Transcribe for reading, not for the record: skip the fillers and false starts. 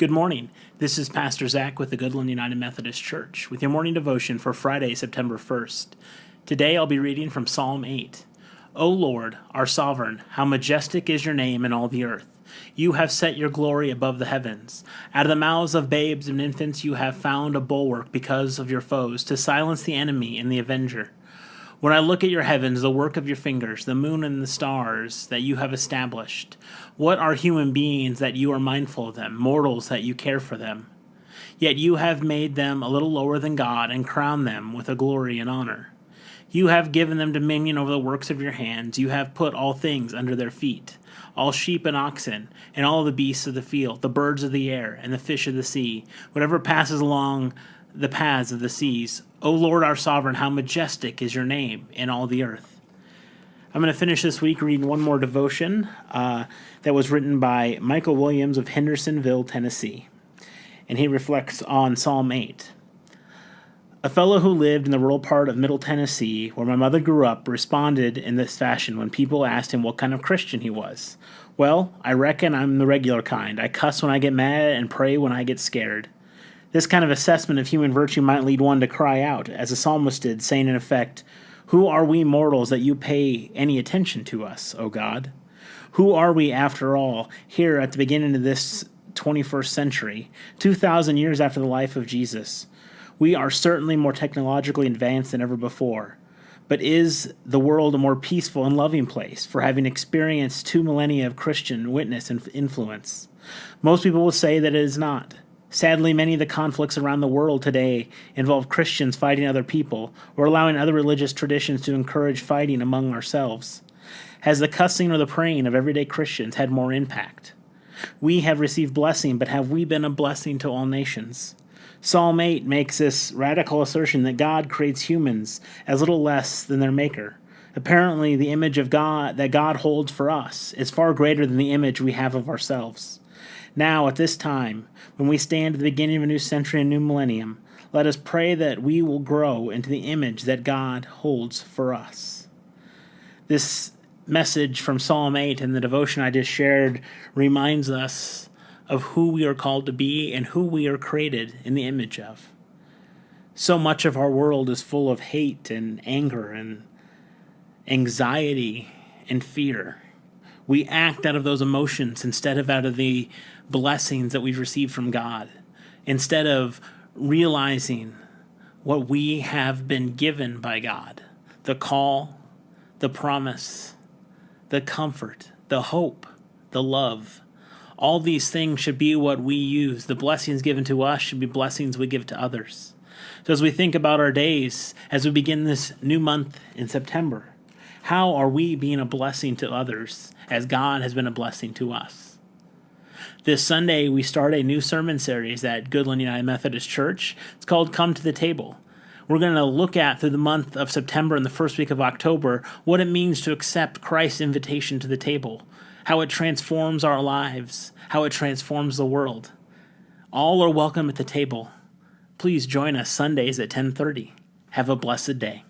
Good morning. This is Pastor Zach with the Goodland United Methodist Church with your morning devotion for Friday, September 1st. Today I'll be reading from Psalm 8. O Lord, our sovereign, how majestic is your name in all the earth. You have set your glory above the heavens. Out of the mouths of babes and infants you have found a bulwark because of your foes, to silence the enemy and the avenger. When I look at your heavens, the work of your fingers, the moon and the stars that you have established, what are human beings that you are mindful of them, mortals that you care for them? Yet you have made them a little lower than God and crowned them with a glory and honor. You have given them dominion over the works of your hands. You have put all things under their feet, all sheep and oxen, and all the beasts of the field, the birds of the air, and the fish of the sea, whatever passes along the paths of the seas. O Lord, our sovereign, how majestic is your name in all the earth. I'm going to finish this week reading one more devotion that was written by Michael Williams of Hendersonville, Tennessee. And he reflects on Psalm 8. A fellow who lived in the rural part of Middle Tennessee, where my mother grew up, responded in this fashion when people asked him what kind of Christian he was. Well, I reckon I'm the regular kind. I cuss when I get mad and pray when I get scared. This kind of assessment of human virtue might lead one to cry out, as the psalmist did, saying in effect, "Who are we mortals that you pay any attention to us, O God? Who are we, after all, here at the beginning of this 21st century, 2,000 years after the life of Jesus? We are certainly more technologically advanced than ever before. But is the world a more peaceful and loving place for having experienced 2 millennia of Christian witness and influence? Most people will say that it is not. Sadly, many of the conflicts around the world today involve Christians fighting other people or allowing other religious traditions to encourage fighting among ourselves. Has the cussing or the praying of everyday Christians had more impact? We have received blessing, but have we been a blessing to all nations? Psalm 8 makes this radical assertion that God creates humans as little less than their maker. Apparently, the image of God that God holds for us is far greater than the image we have of ourselves. Now, at this time, when we stand at the beginning of a new century and new millennium, let us pray that we will grow into the image that God holds for us. This message from Psalm 8 and the devotion I just shared reminds us of who we are called to be and who we are created in the image of. So much of our world is full of hate and anger and anxiety and fear. We act out of those emotions instead of out of the blessings that we've received from God, instead of realizing what we have been given by God, the call, the promise, the comfort, the hope, the love. All these things should be what we use. The blessings given to us should be blessings we give to others. So as we think about our days, as we begin this new month in September, how are we being a blessing to others as God has been a blessing to us? This Sunday, we start a new sermon series at Goodland United Methodist Church. It's called Come to the Table. We're going to look at, through the month of September and the first week of October, what it means to accept Christ's invitation to the table, how it transforms our lives, how it transforms the world. All are welcome at the table. Please join us Sundays at 10:30. Have a blessed day.